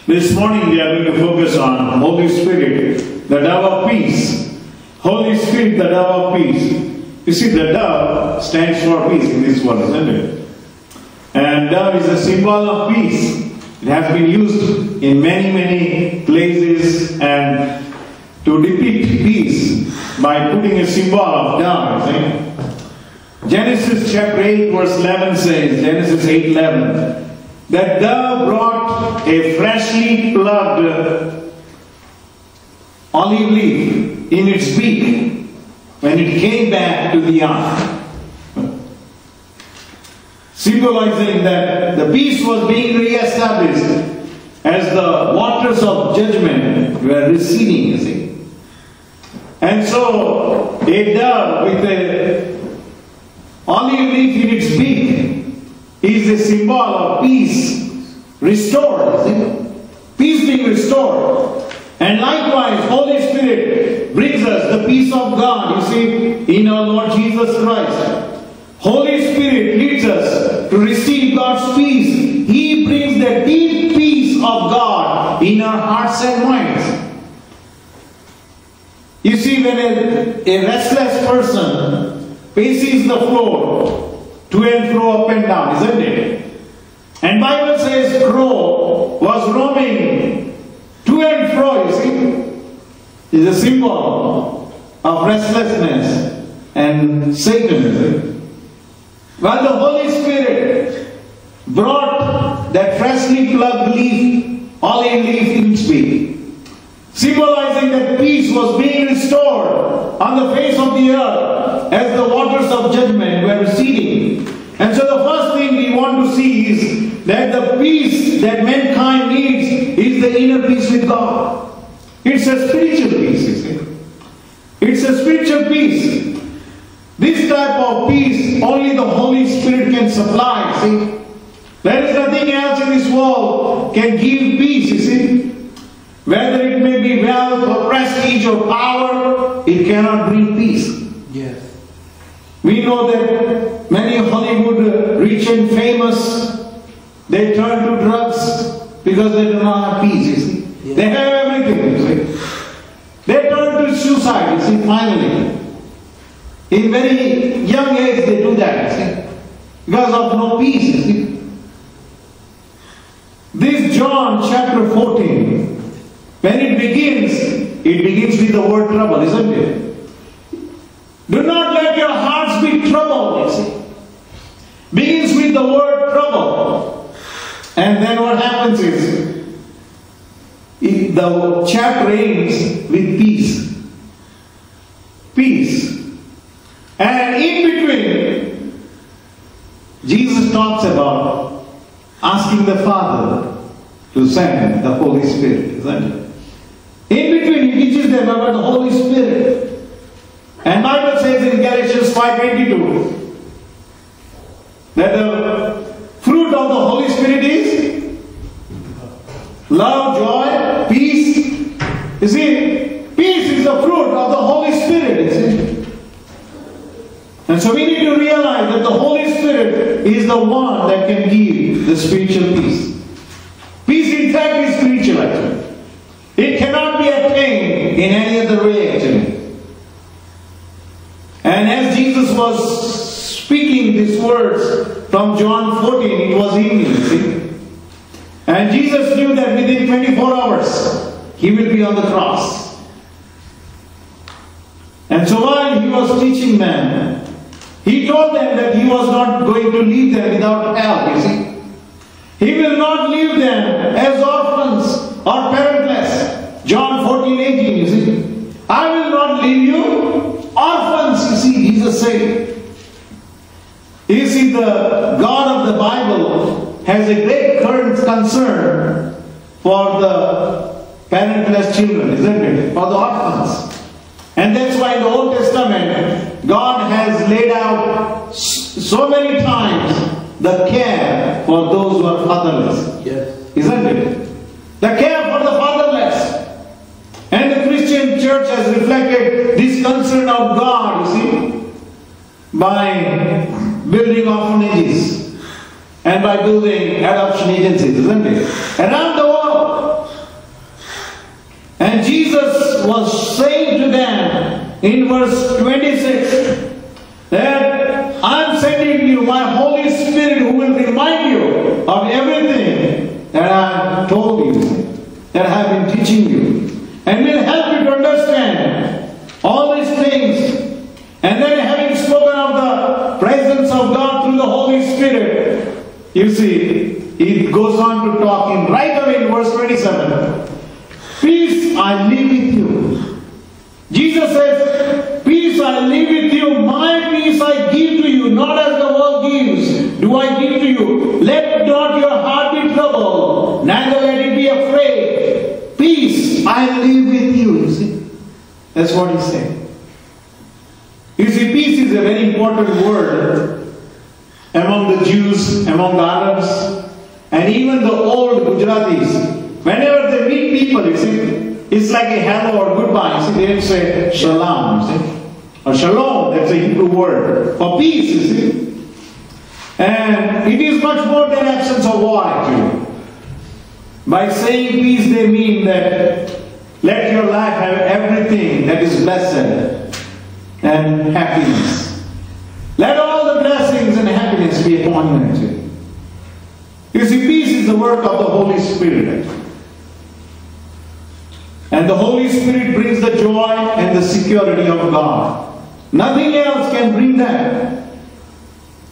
This morning we are going to focus on Holy Spirit, the dove of peace. Holy Spirit, the dove of peace. You see, the dove stands for peace in this world, isn't it? And dove is a symbol of peace. It has been used in many places and to depict peace by putting a symbol of dove. Genesis chapter 8 verse 11 says, Genesis 8:11, that dove brought a freshly plucked olive leaf in its beak when it came back to the ark, symbolizing that the peace was being re-established as the waters of judgment were receding, you see. And so a dove with an olive leaf in its beak is a symbol of peace restored, you see? Peace being restored. And likewise, Holy Spirit brings us the peace of God, you see, in our Lord Jesus Christ. Holy Spirit leads us to receive God's peace. He brings the deep peace of God in our hearts and minds. You see, when a restless person paces the floor to and fro, up and down, isn't it? And Bible says crow was roaming to and fro, you see. Is a symbol of restlessness and Satan, isn't it? Well, the Holy Spirit brought that freshly plucked leaf, olive leaf in its beak, symbolizing that peace was being restored on the face of the earth as the waters of judgment were receding. And so the first thing we want to see is that the peace that mankind needs is the inner peace with God. It's a spiritual peace, you see. It's a spiritual peace. This type of peace only the Holy Spirit can supply, see. There is nothing else in this world can give peace, you see. Whether it may be wealth or prestige or power, it cannot bring peace. Yes. We know that many Hollywood rich and famous, they turn to drugs because they do not have peace, you see. Yes. They have everything, you see. They turn to suicide, you see, finally. In very young age they do that, you see, because of no peace, you see. This John chapter 14, when it begins with the word trouble, isn't it? Do not let your hearts be troubled, you see. Begins with the word trouble. And then what happens is, the chapter ends with peace. Peace. And in between, Jesus talks about asking the Father to send the Holy Spirit, isn't it? In between, he teaches them about the Holy Spirit. And Bible says in Galatians 5:22 that the fruit of the Holy Spirit is love, joy, peace. You see, peace is the fruit of the Holy Spirit, you see. And so we need to realize that the Holy Spirit is the one that can give the spiritual peace. Peace in fact is spiritual, actually. It cannot be attained in any other way, actually. And as Jesus was speaking these words from John 14, it was evening, you see. And Jesus knew that within 24 hours, he will be on the cross. And so while he was teaching them, he told them that he was not going to leave them without help, you see. He will not leave them as orphans or parentless. John 14:18, you see. I will not leave you orphans, you see, Jesus said. You see, the God of the Bible has a great concern for the parentless children, isn't it? For the orphans. And that's why in the Old Testament, God has laid out so many times the care for those who are fatherless. Yes. Isn't it? The care for the fatherless. And the Christian church has reflected this concern of God, you see, by building orphanages and by building adoption agencies, isn't it? Around the world. And Jesus was saying to them in verse 26 that I'm sending you my Holy Spirit who will remind you of everything that I have told you, that I have been teaching you, and will help you to understand all these things. And then having spoken of the presence of God through the Holy Spirit, you see, he goes on to talk in right away in verse 27. Peace I leave with you. Jesus says, peace I leave with you, my peace I give to you, not as the world gives, do I give to you. Let not your heart be troubled, neither let it be afraid. Peace I leave with you see. That's what he's saying. You see, peace is a very important word among the Jews, among the Arabs, and even the old Gujaratis. Whenever they meet people, you see, it's like a hello or goodbye. You see, they don't say shalom, you see. Or shalom, that's a Hebrew word for peace, you see. And it is much more than absence of war, actually. By saying peace, they mean that let your life have everything that is blessed and happiness. Let all the blessings and happiness be upon you. You see, peace is the work of the Holy Spirit. And the Holy Spirit brings the joy and the security of God. Nothing else can bring that.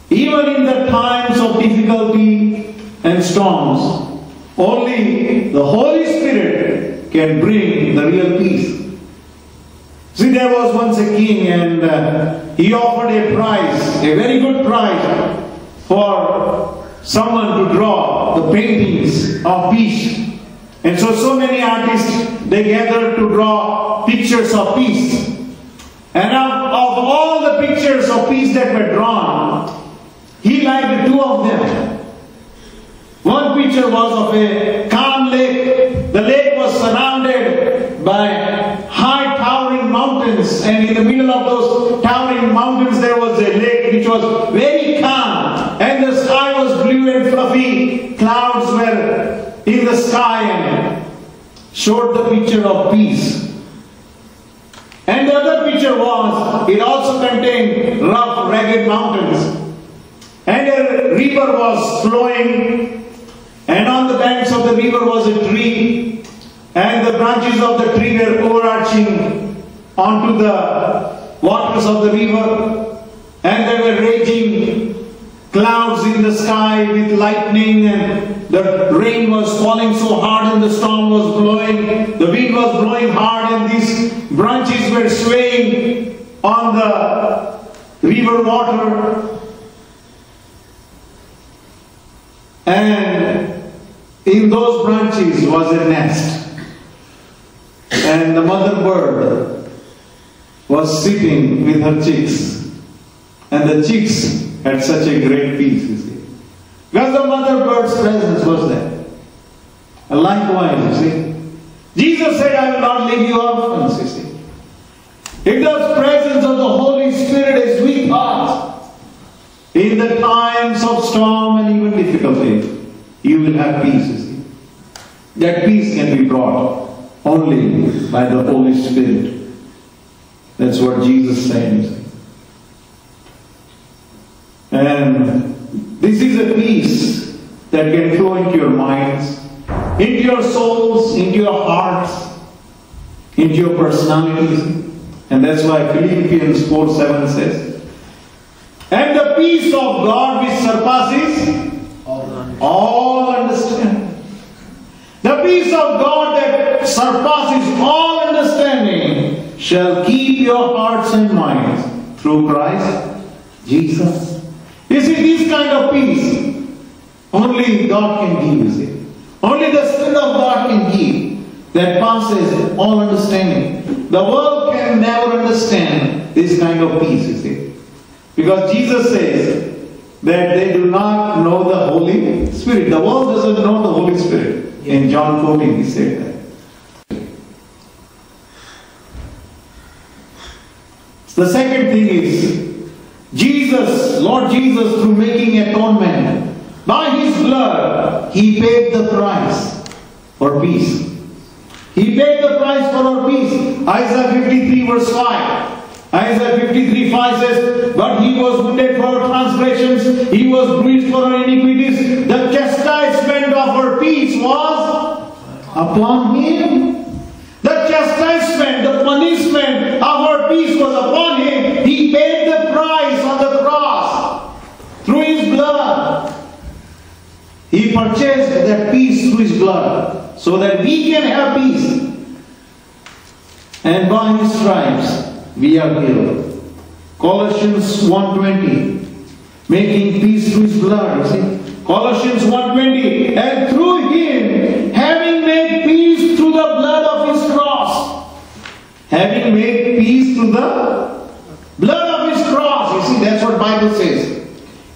Even in the times of difficulty and storms, only the Holy Spirit can bring the real peace. See, there was once a king and he offered a prize, a very good prize, for someone to draw the paintings of peace. And so many artists, they gathered to draw pictures of peace. And of all the pictures of peace that were drawn, he liked two of them. One picture was of a calm lake. The lake was surrounded by high towering mountains, and in the middle of those towering mountains there was a lake which was very calm, and the sky was blue and fluffy. Clouds were in the sky and showed the picture of peace. And the other picture was, it also contained rough, ragged mountains. And a river was flowing, and on the banks of the river was a tree, and the branches of the tree were overarching onto the waters of the river, and there were raging clouds in the sky with lightning, and the rain was falling so hard and the storm was blowing, the wind was blowing hard, and these branches were swaying on the river water. And in those branches was a nest, and the mother bird was sitting with her chicks, and the chicks had such a great peace, you see, because the mother bird's presence was there. And likewise, you see, Jesus said, I will not leave you orphans, you see. If the presence of the Holy Spirit is with us, in the times of storm and even difficulty, you will have peace, you see. That peace can be brought only by the Holy Spirit. That's what Jesus said, you see. And this is a peace that can flow into your minds, into your souls, into your hearts, into your personalities. And that's why Philippians 4:7 says, and the peace of God which surpasses all understanding. The peace of God that surpasses all understanding shall keep your hearts and minds through Christ Jesus. You see, this kind of peace only God can give, you see. Only the Spirit of God can give, that passes all understanding. The world can never understand this kind of peace, you see. Because Jesus says that they do not know the Holy Spirit. The world doesn't know the Holy Spirit. In John 14 he said that. The second thing is, Jesus, Lord Jesus, through making atonement, by His blood, He paid the price for peace. He paid the price for our peace. Isaiah 53 verse 5. Isaiah 53:5 says, but he was wounded for our transgressions, he was bruised for our iniquities. The chastisement of our peace was upon him. The chastisement, the punishment of our peace was upon him. He paid the price on the cross through his blood. He purchased that peace through his blood so that we can have peace. And by his stripes we are healed. Colossians 1:20, making peace through his blood. You see? Colossians 1:20, and through him, having made peace through the blood of his cross. Having made peace through the blood of his cross. You see, that's what Bible says.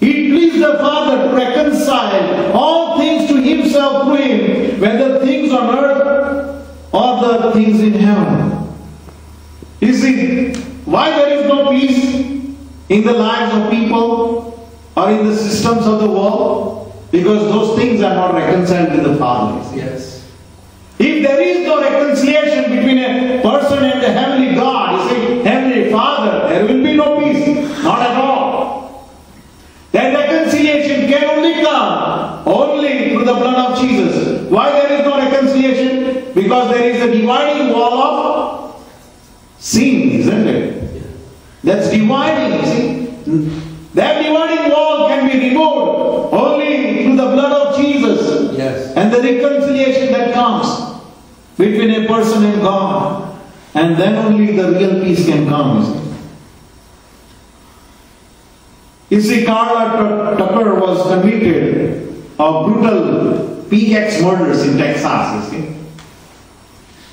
It pleased the Father to reconcile all things to himself through him, whether things on earth or the things in heaven. You see, why there is no peace in the lives of people or in the systems of the world? Because those things are not reconciled with the Father. Yes. If there is no reconciliation between a person and the Heavenly God, you see, Heavenly Father, there will be no peace. Not at all. That reconciliation can only come only through the blood of Jesus. Why there is no reconciliation? Because there is a dividing wall of sin, isn't it? That's dividing, you see. That dividing wall can be removed only through the blood of Jesus. Yes. And the reconciliation that comes between a person and God. And then only the real peace can come, you see. You see, Carla Tucker was convicted of brutal PX murders in Texas, you see.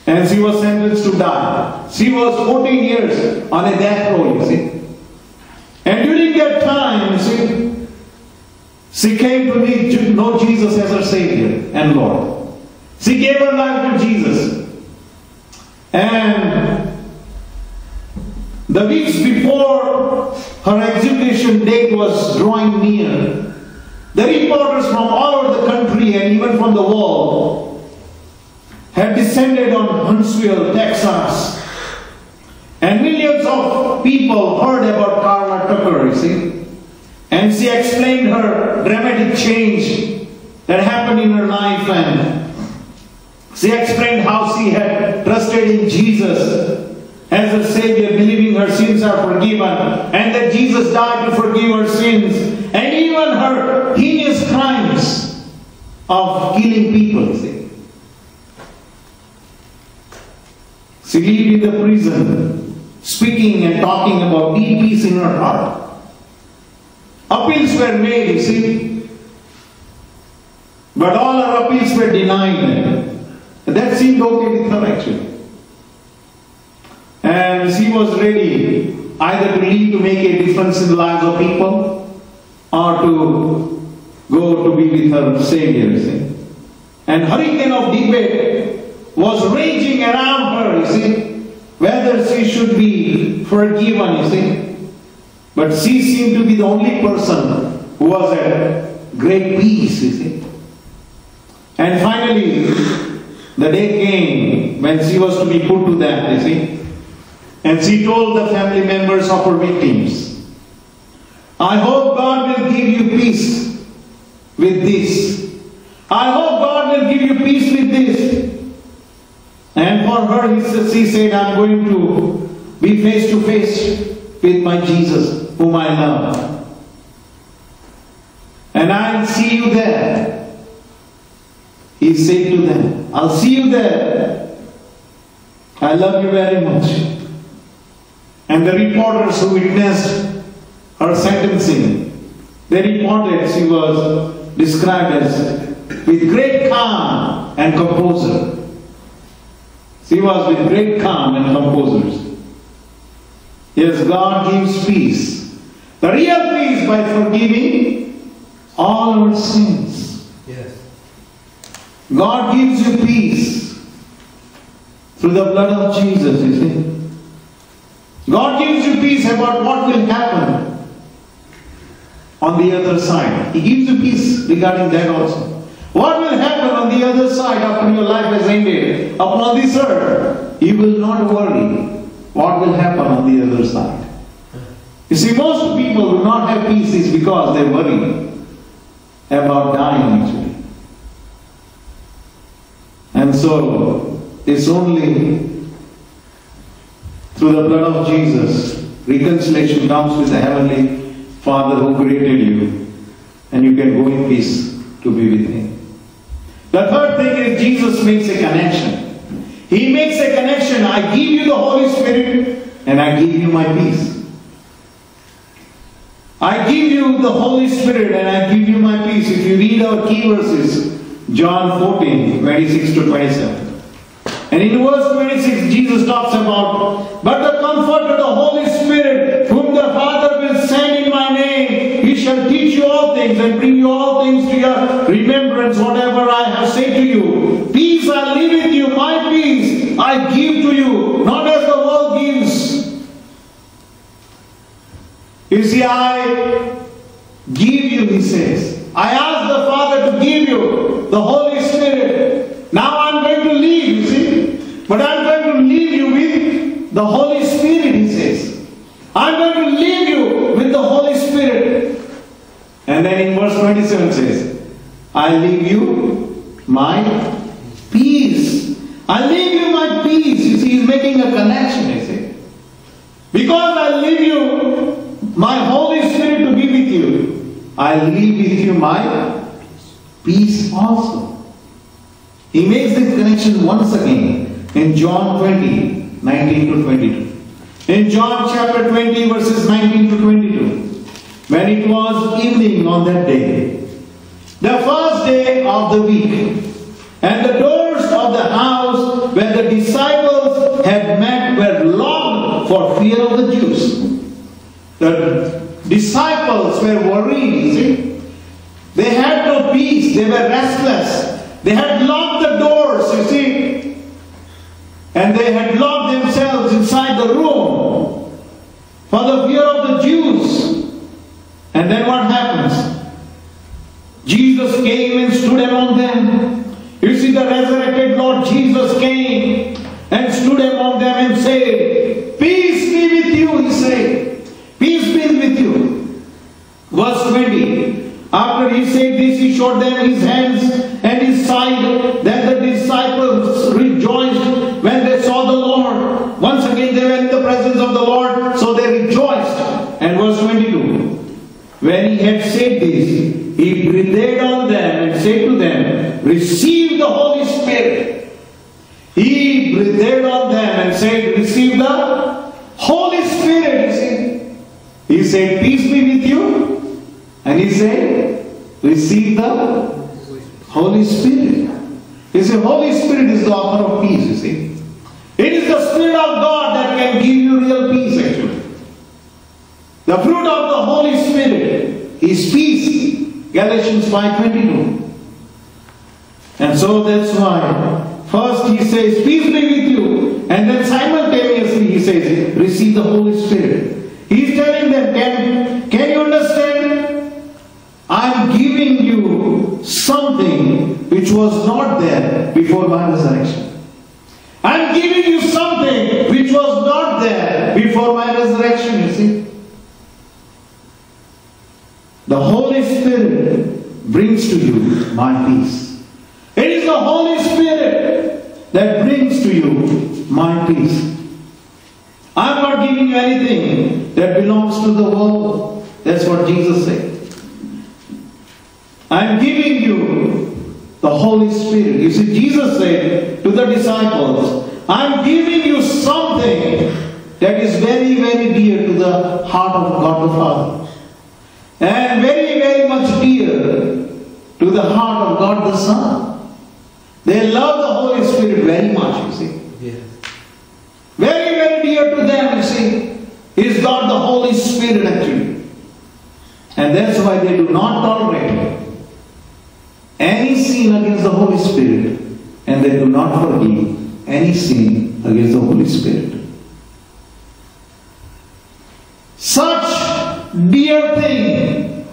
And she was sentenced to die. She was 14 years on a death row, you see. And during that time, you see, she came to know Jesus as her Savior and Lord. She gave her life to Jesus. And the weeks before her execution date was drawing near, the reporters from all over the country and even from the world had descended on Huntsville, Texas. And millions of people heard about Carla Tucker, you see. And she explained her dramatic change that happened in her life, and she explained how she had trusted in Jesus as her Savior, believing her sins are forgiven, and that Jesus died to forgive her sins, and even her heinous crimes of killing people, you see. She lived in the prison, speaking and talking about deep peace in her heart. Appeals were made, you see, but all her appeals were denied. And that seemed okay with her, actually. And she was ready either to leave to make a difference in the lives of people or to go to be with her Savior, you see. And hurricane of debate was raging around her, you see, whether she should be forgiven, you see. But she seemed to be the only person who was at great peace, you see. And finally, the day came when she was to be put to death, you see. And she told the family members of her victims, I hope God will give you peace with this. I hope God will give you peace with this. And for her, she said, I'm going to be face to face with my Jesus, whom I love. And I'll see you there. He said to them, I'll see you there. I love you very much. And the reporters who witnessed her sentencing, they reported she was described as with great calm and composure. She was with great calm and composure. Yes, God gives peace. The real peace by forgiving all our sins. Yes. God gives you peace through the blood of Jesus, you see. God gives you peace about what will happen on the other side. He gives you peace regarding that also. What will happen on the the other side after your life has ended upon this earth, you will not worry what will happen on the other side. You see, most people do not have peace is because they worry about dying actually. And so, it's only through the blood of Jesus, reconciliation comes with the Heavenly Father who created you, and you can go in peace to be with Him. The third thing is Jesus makes a connection. He makes a connection. I give you the Holy Spirit and I give you my peace. I give you the Holy Spirit and I give you my peace. If you read our key verses, John 14, 26 to 27. And in verse 26, Jesus talks about, but the Comforter, the Holy Spirit, whom the Father will send in my name, He shall teach you all things and bring you all things to your remembrance, whatever I have said to you. Peace I leave with you, my peace I give to you, not as the world gives. You see, I give you, He says. I ask the Father to give you the Holy Spirit. Now I'm going to leave, you see. But I'm going to leave you with the Holy Spirit, He says. I'm going to leave you with the Holy Spirit. And then in verse 27 says, I leave you my peace. I leave you my peace. You see, He's making a connection, you see. Because I leave you my Holy Spirit to be with you, I leave with you my peace also. He makes this connection once again in John 20, 19 to 22. In John chapter 20, verses 19 to 22, when it was evening on that day, the first day of the week, and the doors of the house where the disciples had met were locked for fear of the Jews. The disciples were worried, you see. They had no peace. They were restless. They had locked the doors, you see. And they had locked themselves inside the room for the fear of the Jews. And then what happens? Jesus came and stood among them. You see, the resurrected Lord Jesus came and stood among them and said, peace be with you, He said. Peace be with you. Verse 20. After He said this, He showed them His hands and His side. Then the disciples rejoiced when they saw the Lord. Once again they were in the presence of the Lord, so they rejoiced. And verse 22. When He had said this, He breathed on them and said to them, receive the Holy Spirit. He breathed on them and said, receive the Holy Spirit. You see? He said, peace be with you. And He said, receive the Holy Spirit. You see, Holy Spirit is the author of peace, you see. It is the Spirit of God that can give you real peace, actually. The fruit of the Holy Spirit is peace. Galatians 5:22. And so that's why, first He says, peace be with you. And then simultaneously He says, receive the Holy Spirit. He's telling them, can you understand? I'm giving you something which was not there before my resurrection. I'm giving you something which was not there before my resurrection, you see. The Holy Spirit brings to you my peace. It is the Holy Spirit that brings to you my peace. I'm not giving you anything that belongs to the world. That's what Jesus said. I'm giving you the Holy Spirit. You see, Jesus said to the disciples, I'm giving you something that is very, very dear to the heart of God the Father. And very, very much dear to the heart of God the Son. They love the Holy Spirit very much, you see. Yes. Very, very dear to them, you see, is God the Holy Spirit actually. And that's why they do not tolerate any sin against the Holy Spirit, and they do not forgive any sin against the Holy Spirit. Such dear thing,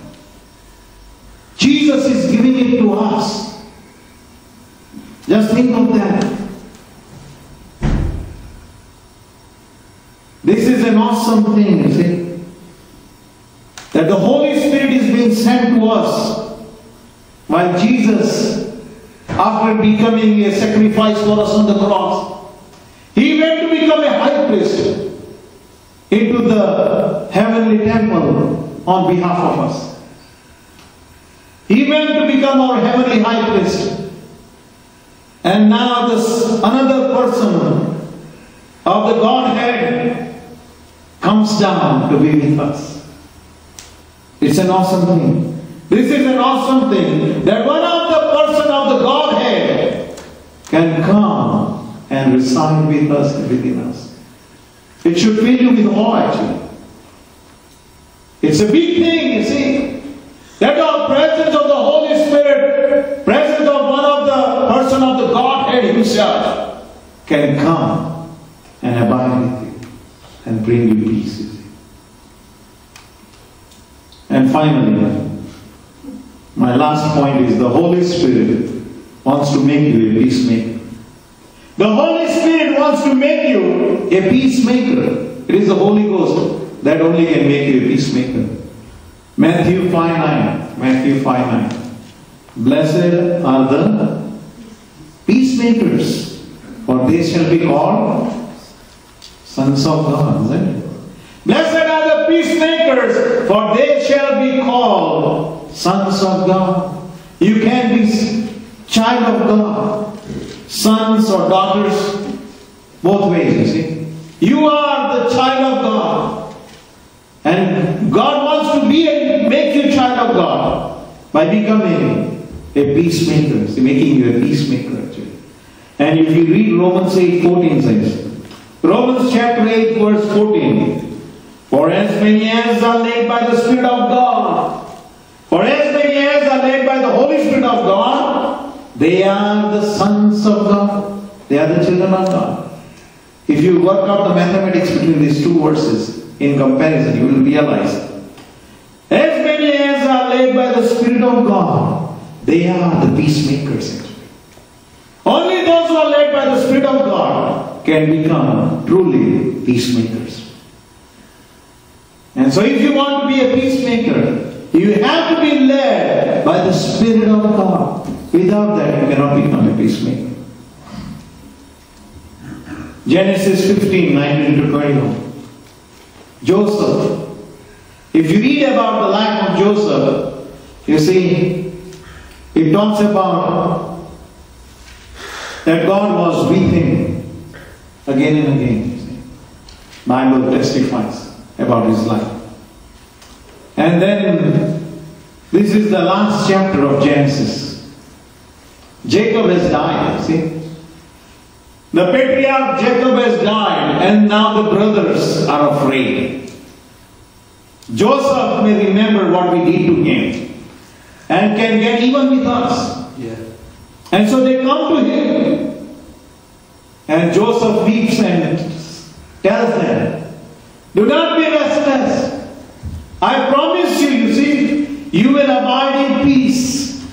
Jesus is giving it to us. Just think of that. This is an awesome thing, you see. That the Holy Spirit is being sent to us while Jesus, after becoming a sacrifice for us on the cross, He went to become a high priest into the heavenly temple on behalf of us. He went to become our heavenly high priest. And now this another person of the Godhead comes down to be with us. It's an awesome thing. This is an awesome thing, that one of the person of the Godhead can come and reside with us and within us. It should fill you with awe, actually. It's a big thing, you see, that the presence of the Holy Spirit, presence of one of the person of the Godhead Himself, can come and abide with you and bring you peace, you see. And finally, my last point is the Holy Spirit wants to make you a peacemaker. The Holy Spirit wants to make you a peacemaker. It is the Holy Ghost that only can make you a peacemaker. Matthew 5:9. Matthew 5:9. Blessed are the peacemakers, for they shall be called sons of God. Isn't it? Blessed are the peacemakers, for they shall be called sons of God. You can be child of God, sons or daughters, both ways, you see. You are the child of God. And God wants to make you child of God by becoming a peacemaker. See, making you a peacemaker, actually. And if you read Romans 8:14 says, Romans chapter 8 verse 14, for as many as are led by the Spirit of God, for as many as are led by the Holy Spirit of God, they are the sons of God. They are the children of God. If you work out the mathematics between these two verses in comparison, you will realize, as many as are led by the Spirit of God, they are the peacemakers. Only those who are led by the Spirit of God can become truly peacemakers. And so if you want to be a peacemaker, you have to be led by the Spirit of God. Without that, you cannot become a peacemaker. Genesis 15:19-21. Joseph. If you read about the life of Joseph, you see, it talks about that God was with him again and again. You see. Bible testifies about his life. And then, this is the last chapter of Genesis. Jacob has died, you see. The patriarch Jacob has died, and now the brothers are afraid. Joseph may remember what we did to him, and can get even with us. Yeah. And so they come to him, and Joseph weeps and tells them, do not be restless. I promise you, you see, you will abide in peace.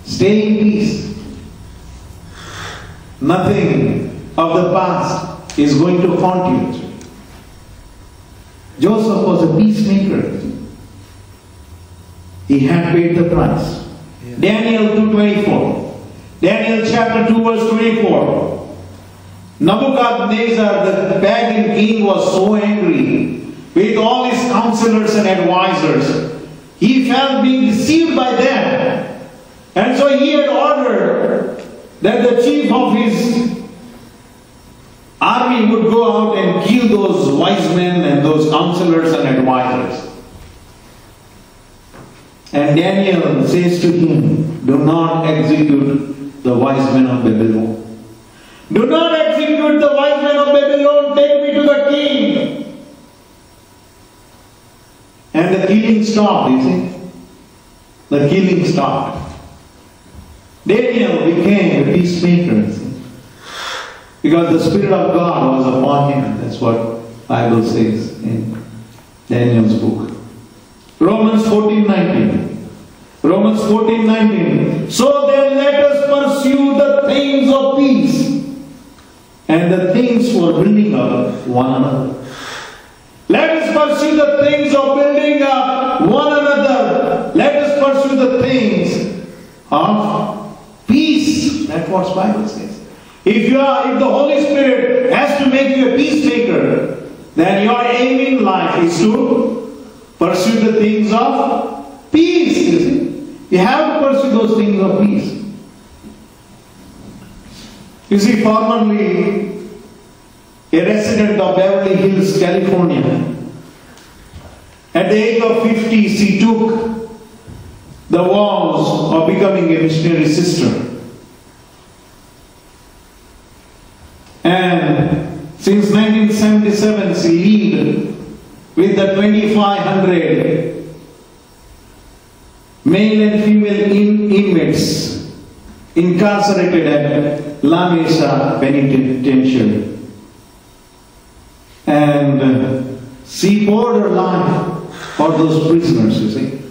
Stay in peace. Nothing of the past is going to haunt you. Joseph was a peacemaker. He had paid the price. Yeah. Daniel 2:24. Daniel chapter 2 verse 24. Nebuchadnezzar, the pagan king, was so angry with all his counselors and advisors. He felt being deceived by them. And so he had ordered that the chief of his army would go out and kill those wise men and those counselors and advisors. And Daniel says to him, do not execute the wise men of Babylon. Do not execute the wise men of Babylon. Take me to the king. And the killing stopped, you see. The killing stopped. Daniel became a peacemaker, because the Spirit of God was upon him. That's what the Bible says in Daniel's book. Romans 14:19. Romans 14:19. So then let us pursue and the things for building up one another. Let us pursue the things of building up one another. Let us pursue the things of peace. That's what the Bible says. If the Holy Spirit has to make you a peacemaker, then your aim in life is to pursue the things of peace. You see, you have to pursue those things of peace. You see, formerly a resident of Beverly Hills, California, at the age of 50, she took the vows of becoming a missionary sister. And since 1977, she lived with the 2,500 male and female inmates incarcerated at La Mesa Penitentiary. And she poured her life for those prisoners, you see.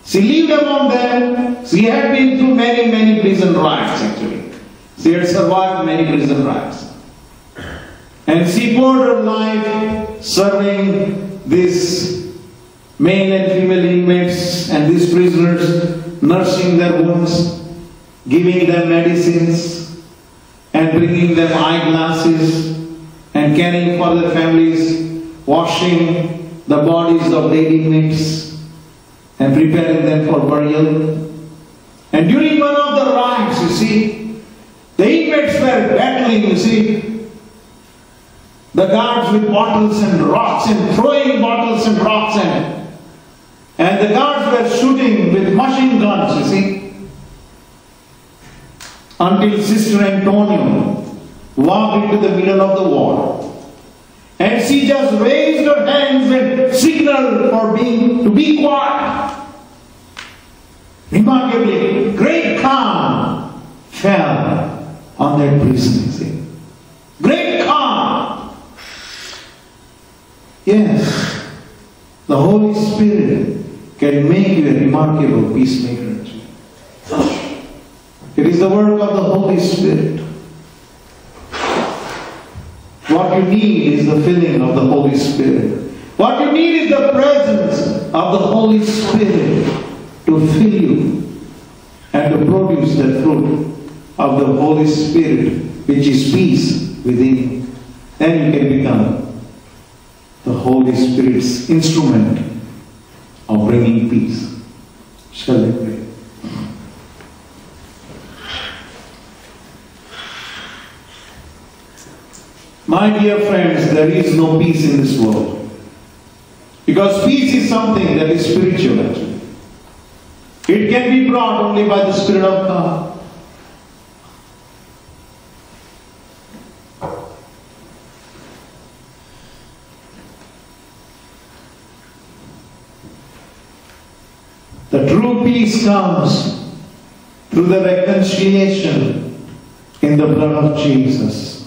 She lived among them. She had been through many, many prison riots, actually. She had survived many prison riots. And she poured her life serving these male and female inmates and these prisoners, nursing their wounds, giving them medicines, and bringing them eyeglasses, and caring for their families, washing the bodies of dead inmates, and preparing them for burial. And during one of the riots, you see, the inmates were battling, you see, the guards with bottles and rocks and throwing bottles and rocks and the guards were shooting with machine guns, you see, until Sister Antonio walked into the middle of the war. And she just raised her hands and signaled for to be quiet. Remarkably, great calm fell on that prison, you see. Great calm. Yes, the Holy Spirit can make you a remarkable peacemaker. It is the work of the Holy Spirit. What you need is the filling of the Holy Spirit. What you need is the presence of the Holy Spirit to fill you and to produce the fruit of the Holy Spirit, which is peace within you. Then you can become the Holy Spirit's instrument of bringing peace. Shall we pray? My dear friends, there is no peace in this world. Because peace is something that is spiritual, actually. It can be brought only by the Spirit of God. The true peace comes through the reconciliation in the blood of Jesus.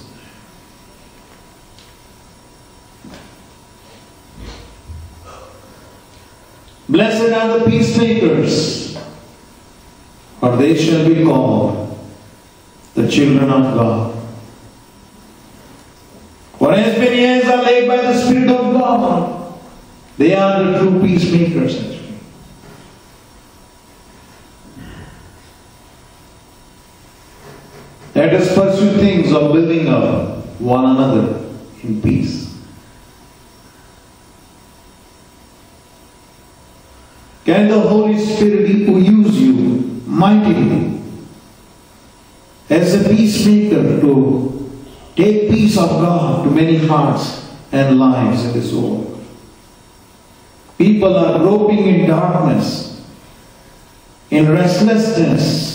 Blessed are the peacemakers, for they shall be called the children of God. For as many as are led by the Spirit of God, they are the true peacemakers, actually. Let us pursue things of building up one another in peace. Can the Holy Spirit use you mightily as a peacemaker to take peace of God to many hearts and lives in this world? People are groping in darkness, in restlessness,